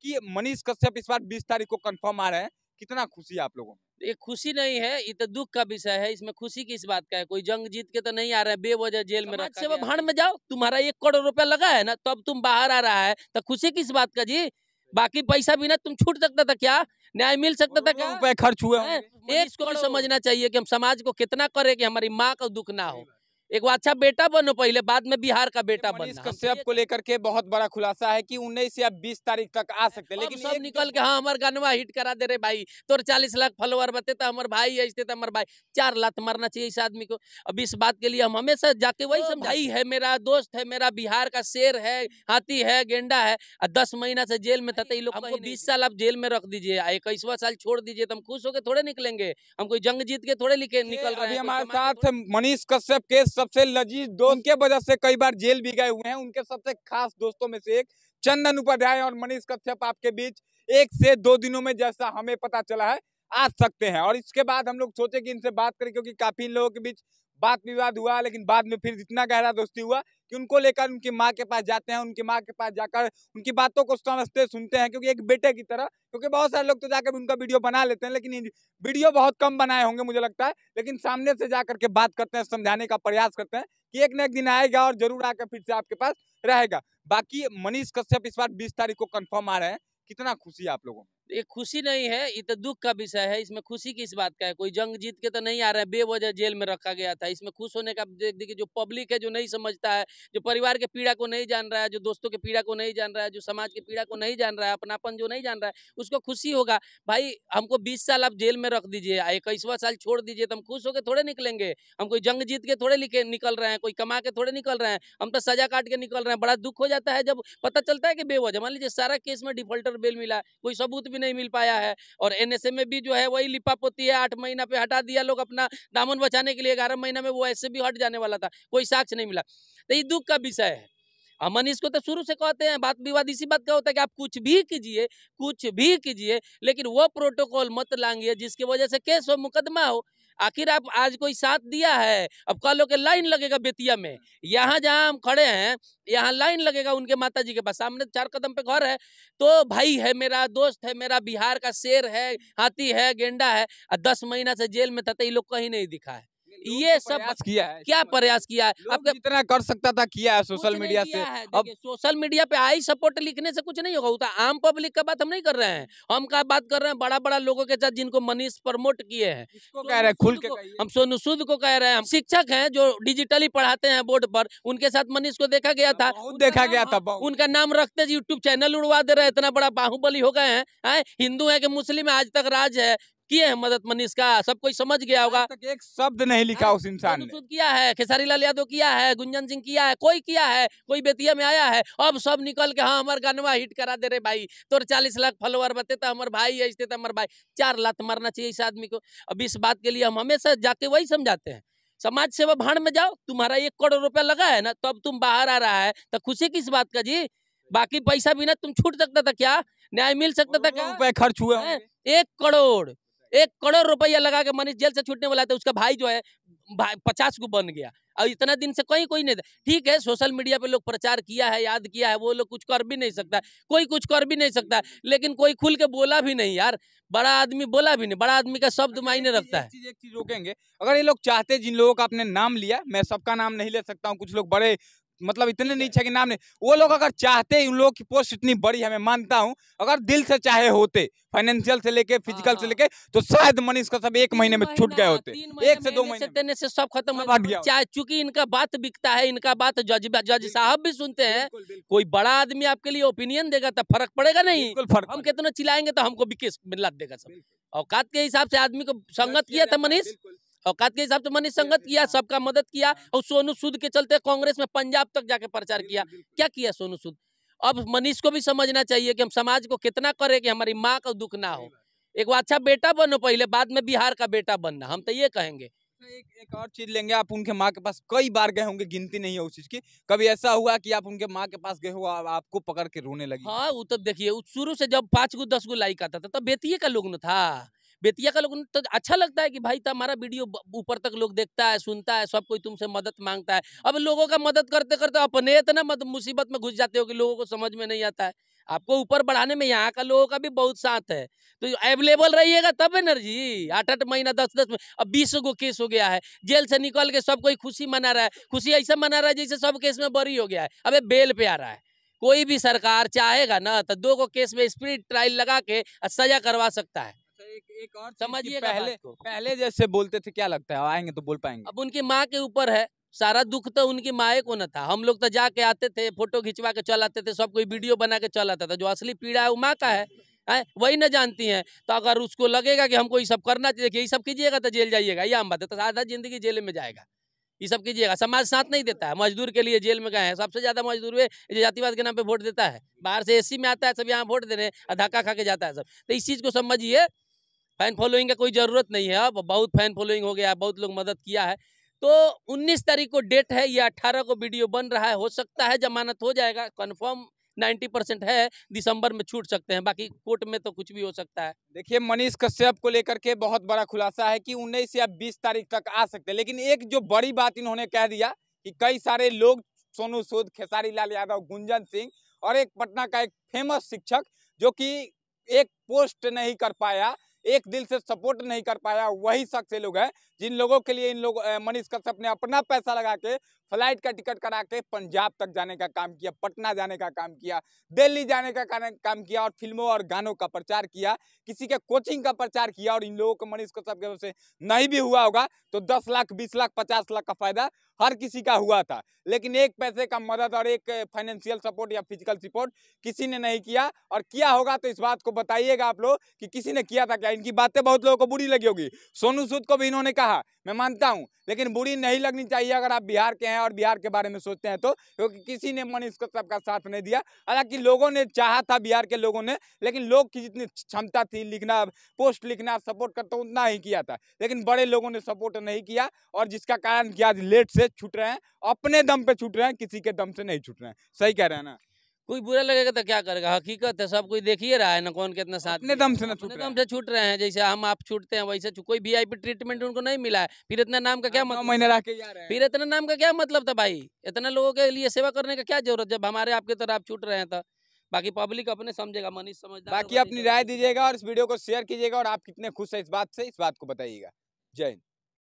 बाकी मनीष कश्यप इस बार 20 तारीख को कंफर्म आ रहे हैं, कितना खुशी है आप लोगों में? ये खुशी नहीं है, ये तो दुख का विषय है। इसमें खुशी किस बात का है? कोई जंग जीत के तो नहीं आ रहा है, बेवजह जेल में रखा गया। भाड़ में जाओ, तुम्हारा 1 करोड़ रुपया लगा है ना, तब तुम बाहर आ रहा है, तो खुशी किस बात का जी? बाकी पैसा बिना तुम छूट सकता था क्या? न्याय मिल सकता था क्या? रुपए खर्च हुए एक को समझना चाहिए कि हम समाज को कितना करें कि हमारी माँ का दुख ना हो। एक अच्छा बेटा बनो पहले, बाद में बिहार का बेटा बनना। मनीष कश्यप को लेकर के बहुत बड़ा खुलासा है कि 19 या 20 तारीख तक आ सकते हैं, लेकिन लेकिन सब निकल के हाँ हमार गानवा हिट करा दे रे भाई, तोर 40 लाख फॉलोअर बते तो हमार भाई ऐसे तो हमार भाई 4 लात मारना चाहिए इस आदमी को। अब इस बात के लिए हम हमेशा जाके वही समझ, भाई है मेरा, दोस्त है मेरा, बिहार का शेर है, हाथी है, गेंडा है, 10 महीना से जेल में था। तो ये लोग हमको 20 साल आप जेल में रख दीजिए, 21वां साल छोड़ दीजिए, तो हम खुश होकर थोड़े निकलेंगे। हम कोई जंग जीत के थोड़े निकल रहे हैं। हमारे साथ मनीष कश्यप के सबसे लजीज दोस्त, उनके वजह से कई बार जेल भी गए हुए हैं, उनके सबसे खास दोस्तों में से एक चंदन उपाध्याय और मनीष कश्यप आपके बीच 1 से 2 दिनों में, जैसा हमें पता चला है, आ सकते हैं। और इसके बाद हम लोग सोचे कि इनसे बात करें, क्योंकि काफी इन लोगों के बीच बात विवाद हुआ, लेकिन बाद में फिर इतना गहरा दोस्ती हुआ कि उनको लेकर उनकी माँ के पास जाते हैं, उनकी माँ के पास जाकर उनकी बातों को समझते सुनते हैं, क्योंकि एक बेटे की तरह। क्योंकि बहुत सारे लोग तो जाकर उनका वीडियो बना लेते हैं, लेकिन वीडियो बहुत कम बनाए होंगे मुझे लगता है, लेकिन सामने से जाकर के बात करते हैं, समझाने का प्रयास करते हैं कि एक न एक दिन आएगा और जरूर आकर फिर से आपके पास रहेगा। बाकी मनीष कश्यप इस बार 20 तारीख को कंफर्म आ रहे हैं, कितना खुशी है आप लोगों में? ये खुशी नहीं है, ये तो दुख का विषय है। इसमें खुशी किस बात का है? कोई जंग जीत के तो नहीं आ रहा है, बेवजह जेल में रखा गया था। इसमें खुश होने का देखिए, जो पब्लिक है, जो नहीं समझता है, जो परिवार के पीड़ा को नहीं जान रहा है, जो दोस्तों के पीड़ा को नहीं जान रहा है, जो समाज की पीड़ा को नहीं जान रहा है, अपनापन जो नहीं जान रहा है, उसको खुशी होगा। भाई हमको 20 साल आप जेल में रख दीजिए, 21वां साल छोड़ दीजिए, तो हम खुश होकर थोड़े निकलेंगे। हम कोई जंग जीत के थोड़े निकल रहे हैं, कोई कमा के थोड़े निकल रहे हैं, हम तो सजा काट के निकल रहे हैं। बड़ा दुख हो जाता है जब पता चलता है कि बेवजह, मान लीजिए सारा केस में डिफॉल्टर बेल मिला, कोई सबूत भी नहीं मिल पाया है, और एनएसए में भी जो है वही लिपापोती है। 8 महीना पे हटा दिया लोग अपना दामन बचाने के लिए, 11 महीना में वो ऐसे भी हट जाने वाला था, कोई साक्ष्य नहीं मिला। तो ये दुख का विषय है। हम मनीष को तो शुरू से कहते हैं, बात विवाद इसी बात का होता है कि आप कुछ भी कीजिए, कुछ भी कीजिए, लेकिन वो प्रोटोकॉल मत लांघिए जिसकी वजह से केस हो, मुकदमा हो। आखिर आप आज कोई साथ दिया है, अब कल के लाइन लगेगा बेतिया में, यहाँ जहाँ हम खड़े हैं यहाँ लाइन लगेगा उनके माता जी के पास, सामने 4 कदम पे घर है। तो भाई है मेरा, दोस्त है मेरा, बिहार का शेर है, हाथी है, गेंडा है, 10 महीना से जेल में था, तो ये लोग कहीं नहीं दिखा है। ये सब किया है, क्या प्रयास किया है? आपका जितना कर सकता था किया है सोशल मीडिया से। अब सोशल मीडिया पे आई सपोर्ट लिखने से कुछ नहीं होगा, तो आम पब्लिक का बात हम नहीं कर रहे हैं। हम क्या बात कर रहे हैं? बड़ा बड़ा लोगों के साथ जिनको मनीष प्रमोट किए हैं, किसको कह रहे हैं? खुल के हम सोनू सूद को कह रहे हैं। हम शिक्षक हैं जो डिजिटली पढ़ाते हैं बोर्ड पर, उनके साथ मनीष को देखा गया था, देखा गया था। उनका नाम रखते यूट्यूब चैनल उड़वा दे रहे हैं, इतना बड़ा बाहुबली हो गए हैं। हिंदू है कि मुस्लिम है, आज तक राज है, किए हैं मदद मनीष का, सब कोई समझ गया होगा। तक एक शब्द नहीं लिखा उस इंसान ने। किया है, खेसारी लाल यादव किया है, गुंजन सिंह किया है, कोई किया है? कोई बेतिया में आया है? अब सब निकल के हाँ हमार गानवा हिट करा दे रे भाई, तोर 40 लाख फॉलोअर बते तो हमार भाई ऐसे तो हमार भाई 4 लात मारना चाहिए इस आदमी को। अब इस बात के लिए हम हमेशा जाके वही समझाते हैं, समाज सेवा भाड़ में जाओ, तुम्हारा 1 करोड़ रुपया लगा है ना, तब तुम बाहर आ रहा है, तो खुशी किस बात का जी? बाकी पैसा बिना तुम छूट सकता था क्या? न्याय मिल सकता था क्या? रुपए खर्च हुए 1 करोड़ रुपया लगा के मनीष जेल से छूटने वाला था। उसका भाई जो है 50 को बन गया, और इतना दिन से कहीं कोई नहीं था। ठीक है, सोशल मीडिया पे लोग प्रचार किया है, याद किया है, वो लोग कुछ कर भी नहीं सकता, कोई कुछ कर भी नहीं सकता, लेकिन कोई खुल के बोला भी नहीं यार। बड़ा आदमी बोला भी नहीं, बड़ा आदमी का शब्द मायने रखता है। एक चीज रोकेंगे, अगर ये लोग चाहते, जिन लोगों का आपने नाम लिया, मैं सबका नाम नहीं ले सकता हूँ, कुछ लोग बड़े मतलब इतने नीचे के नाम नहीं, वो लोग अगर चाहते, उन लोगों की पोस्ट इतनी बड़ी है, मैं मानता हूं, अगर दिल से चाहे होते, फाइनेंशियल से लेके फिजिकल से लेके, तो शायद मनीष का सब 1 महीने में छूट गए होते। 1 से 2 महीने से सब खत्म हो गया। चाहे चूंकि इनका बात बिकता है, इनका बात जज साहब भी सुनते हैं, कोई बड़ा आदमी आपके लिए ओपिनियन देगा तो फर्क पड़ेगा नहीं। हम कितना चिल्लाएंगे तो हमको भी केस मिला देगा सब। औकात के हिसाब से आदमी को संगत किया था मनीष, औकात के हिसाब से मनीष संगत किया, सबका मदद किया, और सोनू सूद के चलते कांग्रेस में पंजाब तक जाके प्रचार किया। क्या किया सोनू सूद? अब मनीष को भी समझना चाहिए कि हम समाज को कितना करें कि हमारी माँ का दुख ना हो। एक अच्छा बेटा बनो पहले, बाद में बिहार का बेटा बनना, हम तो ये कहेंगे। एक और चीज लेंगे, आप उनके माँ के पास कई बार गए होंगे, गिनती नहीं है उस चीज की, कभी ऐसा हुआ कि आप उनके माँ के पास गए हो, आपको पकड़ के रोने लगी? हाँ, वो तो देखिए, शुरू से जब 5 गो 10 गो लाइक आता था, तब बेतिया का लोग न था, बेतिया का लोग तो अच्छा लगता है कि भाई हमारा वीडियो ऊपर तक लोग देखता है, सुनता है, सब कोई तुमसे मदद मांगता है। अब लोगों का मदद करते करते अपने इतना मुसीबत में घुस जाते हो कि लोगों को समझ में नहीं आता है। आपको ऊपर बढ़ाने में यहाँ का लोगों का भी बहुत साथ है। तो अवेलेबल रहिएगा तब है ना जी। 8-8 महीना 10-10 अब 20 गो केस हो गया है, जेल से निकल के सब कोई खुशी मना रहा है। खुशी ऐसा मना रहा है जैसे सब केस में बरी हो गया है। अबे बेल पे आ रहा है। कोई भी सरकार चाहेगा ना तो 2 गो केस में स्पीड ट्रायल लगा के सजा करवा सकता है। एक और चीज़ कि समझिएगा बात को। पहले जैसे बोलते थे, क्या लगता है आएंगे तो बोल पाएंगे? अब उनकी माँ के ऊपर है, सारा दुख तो उनकी माँ को न था। हम लोग तो जाके आते थे, फोटो खिंचवा के चल आते थे, सब कोई वीडियो बना के चल आता था। जो असली पीड़ा है वो माँ का है, वही न जानती हैं। तो अगर उसको लगेगा कि हमको ये सब करना चाहिए, देखिए ये सब कीजिएगा तो जेल जाइएगा, ये आम बात है। तो आधा जिंदगी जेल में जाएगा, ये सब कीजिएगा। समाज साथ नहीं देता है, मजदूर के लिए जेल में गए हैं। सबसे ज्यादा मजदूर वे जो जातिवाद के नाम पे वोट देता है, बाहर से एसी में आता है, सब यहाँ वोट देने धक्का खा के जाता है सब। तो इस चीज को समझिए, फैन फॉलोइंग का कोई जरूरत नहीं है। अब बहुत फैन फॉलोइंग हो गया है, बहुत लोग मदद किया है। तो 19 तारीख को डेट है, ये 18 को वीडियो बन रहा है। हो सकता है जमानत हो जाएगा, कंफर्म 90% है। दिसंबर में छूट सकते हैं, बाकी कोर्ट में तो कुछ भी हो सकता है। देखिए, मनीष कश्यप को लेकर के बहुत बड़ा खुलासा है कि 19 या 20 तारीख तक आ सकते हैं। लेकिन एक जो बड़ी बात इन्होंने कह दिया कि कई सारे लोग, सोनू सूद, खेसारी लाल यादव, गुंजन सिंह और एक पटना का एक फेमस शिक्षक जो कि एक पोस्ट नहीं कर पाया, एक दिल से सपोर्ट नहीं कर पाया, वही शख्स लोग हैं जिन लोगों के लिए इन लोग मनीष कश्यप ने अपना पैसा लगा के फ्लाइट का टिकट करा के पंजाब तक जाने का काम किया, पटना जाने का काम किया, दिल्ली जाने का काम किया और फिल्मों और गानों का प्रचार किया, किसी के कोचिंग का प्रचार किया। और इन लोगों को मनीष कश्यप की वजह से नहीं भी हुआ होगा तो 10 लाख, 20 लाख, 50 लाख का फायदा हर किसी का हुआ था। लेकिन एक पैसे का मदद और एक फाइनेंशियल सपोर्ट या फिजिकल सपोर्ट किसी ने नहीं किया। और किया होगा तो इस बात को बताइएगा आप लोग कि किसी ने किया था क्या। इनकी बातें बहुत लोगों को बुरी लगी होगी। सोनू सूद को भी इन्होंने कहा, मैं मानता हूं, लेकिन बुरी नहीं लगनी चाहिए अगर आप बिहार के हैं और बिहार के बारे में सोचते हैं तो, क्योंकि किसी ने मनीष कश्यप का साथ नहीं दिया। हालांकि लोगों ने चाहा था, बिहार के लोगों ने, लेकिन लोग की जितनी क्षमता थी लिखना, पोस्ट लिखना, सपोर्ट करता, उतना ही किया था। लेकिन बड़े लोगों ने सपोर्ट नहीं किया और जिसका कारण कि आज लेट से छूट रहे हैं, अपने दम पे छूट रहे हैं, किसी के दम से नहीं छूट रहे हैं। सही कह रहे हैं ना? कोई बुरा लगेगा तो क्या करेगा, हकीकत है, सब कोई देख ही रहा है ना, कौन कितना साथ अपने दिया। दम से ना छूट अपने रहे दम हैं। से छूट रहे हैं, जैसे हम आप छूटते हैं वैसे कोई वीआईपी ट्रीटमेंट उनको नहीं मिला है, फिर इतना नाम का क्या 9 मतलब महीने था? रह के जा रहे हैं। फिर इतना नाम का क्या मतलब था भाई? इतना लोगों के लिए सेवा करने का क्या जरूरत, जब हमारे आपके तरह आप छूट रहे हैं तो। बाकी पब्लिक अपने समझेगा, मनीष समझदार बाकी होगा, नहीं अपनी समझ राय किसी बात दीजिएगा का। और इस वीडियो को शेयर कीजिएगा और आप कितने खुश हैं इस बात से, इस बात को बताइएगा। जय हिंद।